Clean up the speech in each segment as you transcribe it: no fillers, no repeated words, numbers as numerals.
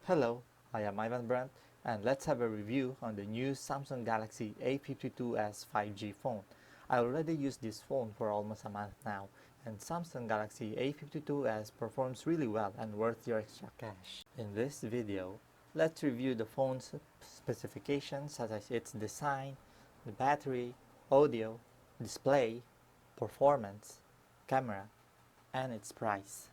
Hello, I am Ivan Brandt, and let's have a review on the new Samsung Galaxy A52s 5G phone. I already used this phone for almost a month now, and Samsung Galaxy A52s performs really well and worth your extra cash. In this video, let's review the phone's specifications such as its design, the battery, audio, display, performance, camera, and its price.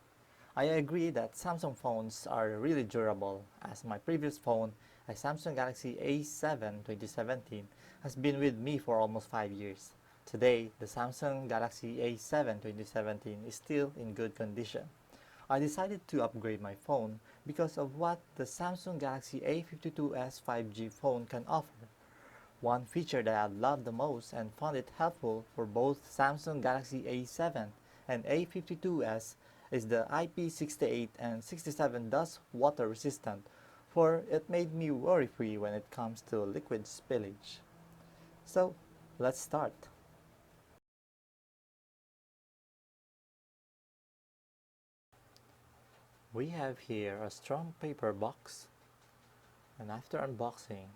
I agree that Samsung phones are really durable, as my previous phone, a Samsung Galaxy A7 2017, has been with me for almost 5 years. Today, the Samsung Galaxy A7 2017 is still in good condition. I decided to upgrade my phone because of what the Samsung Galaxy A52s 5G phone can offer. One feature that I loved the most and found it helpful for both Samsung Galaxy A7 and A52s is the IP68 and 67 dust water resistant, for it made me worry-free when it comes to liquid spillage. So, let's start. We have here a strong paper box, and after unboxing,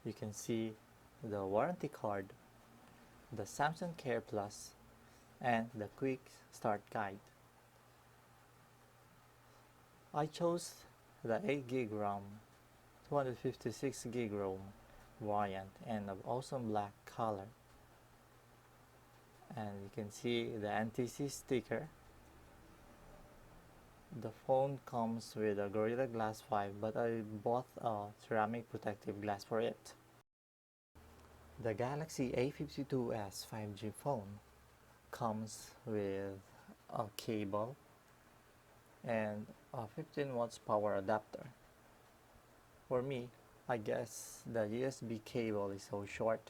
you can see the warranty card, the Samsung Care Plus, and the quick start guide. I chose the 8GB RAM, 256GB ROM variant and an awesome black color. And you can see the NTC sticker. The phone comes with a Gorilla Glass 5, but I bought a ceramic protective glass for it. The Galaxy A52s 5G phone comes with a cable and a 15 watts power adapter. For me, I guess the USB cable is so short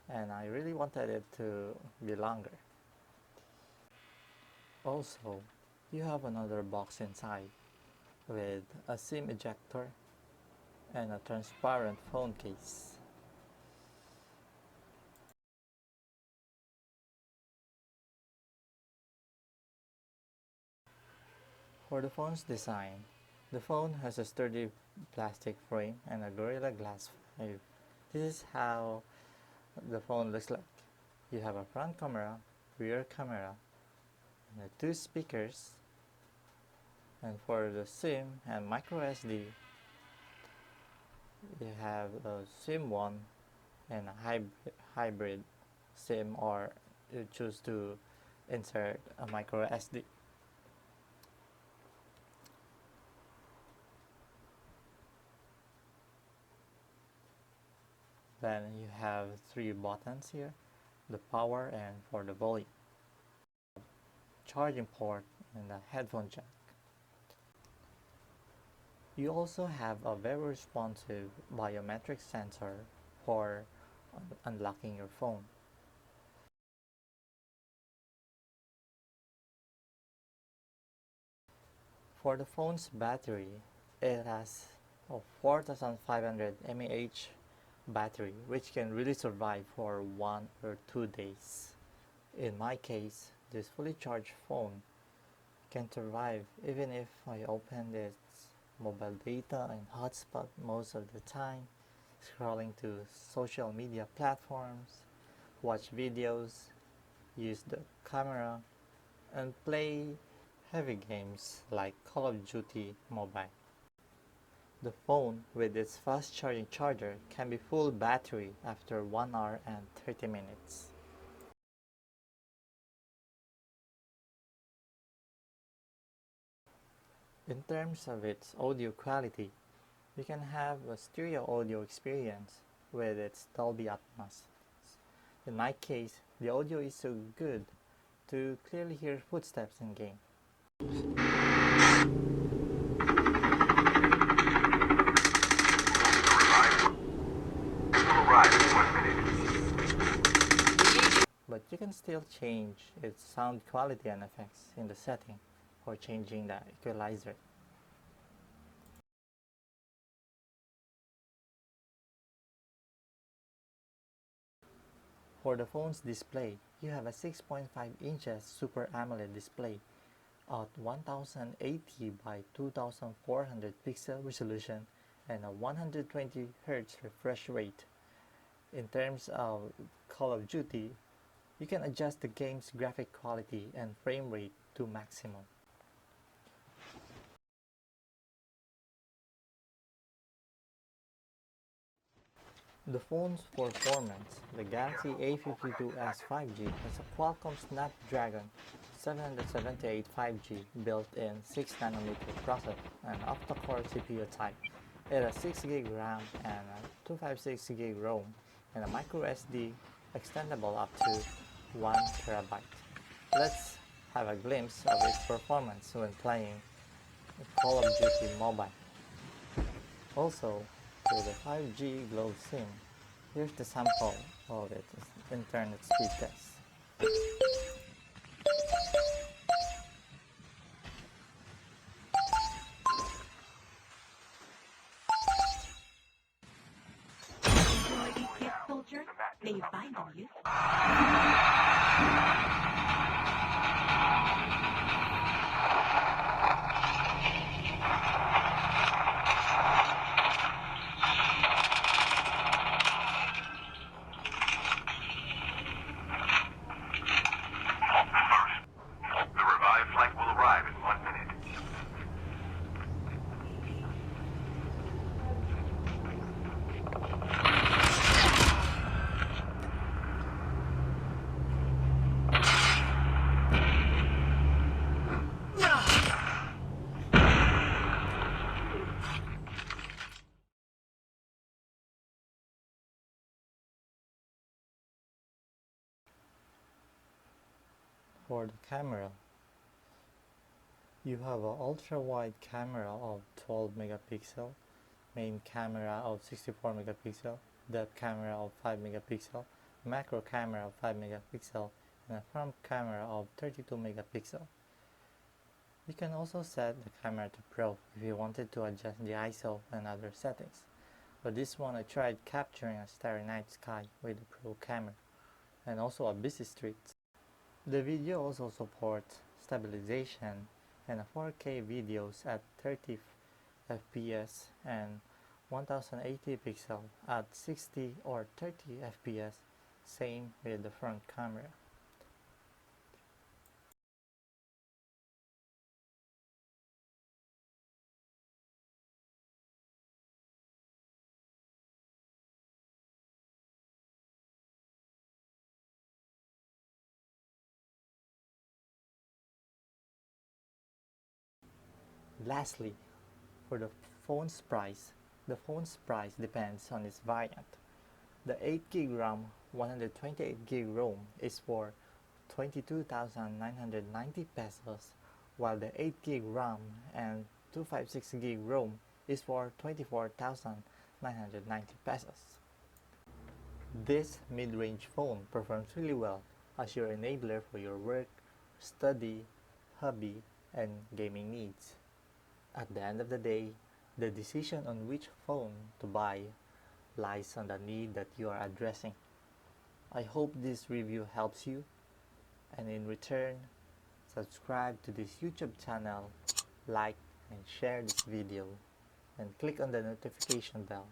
and I really wanted it to be longer. Also, you have another box inside with a SIM ejector and a transparent phone case. For the phone's design, the phone has a sturdy plastic frame and a Gorilla Glass 5. This is how the phone looks like. You have a front camera, rear camera, and 2 speakers. And for the SIM and micro SD, you have a SIM 1 and a hybrid SIM, or you choose to insert a micro SD. Then you have 3 buttons here, the power and for the volume, charging port, and a headphone jack. You also have a very responsive biometric sensor for unlocking your phone. For the phone's battery, it has a 4500 mAh battery, which can really survive for 1 or 2 days. In my case, this fully charged phone can survive even if I open its mobile data and hotspot most of the time, scrolling to social media platforms, watch videos, use the camera, and play heavy games like Call of Duty Mobile. The phone with its fast charging charger can be full battery after 1 hour and 30 minutes. In terms of its audio quality, you can have a stereo audio experience with its Dolby Atmos. In my case, the audio is so good to clearly hear footsteps in game. But you can still change its sound quality and effects in the setting or changing the equalizer. For the phone's display, you have a 6.5 inches Super AMOLED display at 1080 by 2400 pixel resolution and a 120Hz refresh rate. In terms of Call of Duty, you can adjust the game's graphic quality and frame rate to maximum. The phone's performance, the Galaxy A52s 5G has a Qualcomm Snapdragon 778 5G built-in 6nm processor and octa-core CPU type. It has 6GB RAM and a 256GB ROM and a microSD extendable up to 1TB. Let's have a glimpse of its performance when playing Call of Duty Mobile. Also, with the 5G Globe SIM, here's the sample of its internet speed test. Soldier, may you find them useful. For the camera, you have an ultra-wide camera of 12 megapixel, main camera of 64 megapixel, depth camera of 5 megapixel, macro camera of 5 megapixel, and a front camera of 32 megapixel. You can also set the camera to Pro if you wanted to adjust the ISO and other settings. For this one, I tried capturing a starry night sky with the Pro camera and also a busy street. The video also supports stabilization and 4K videos at 30 FPS and 1080 pixel at 60 or 30 FPS, same with the front camera. Lastly, for the phone's price depends on its variant. The 8GB RAM 128GB ROM is for 22,990 pesos, while the 8GB RAM and 256GB ROM is for 24,990 pesos. This mid-range phone performs really well as your enabler for your work, study, hobby, and gaming needs. At the end of the day, the decision on which phone to buy lies on the need that you are addressing. I hope this review helps you, and in return, subscribe to this YouTube channel, like and share this video, and click on the notification bell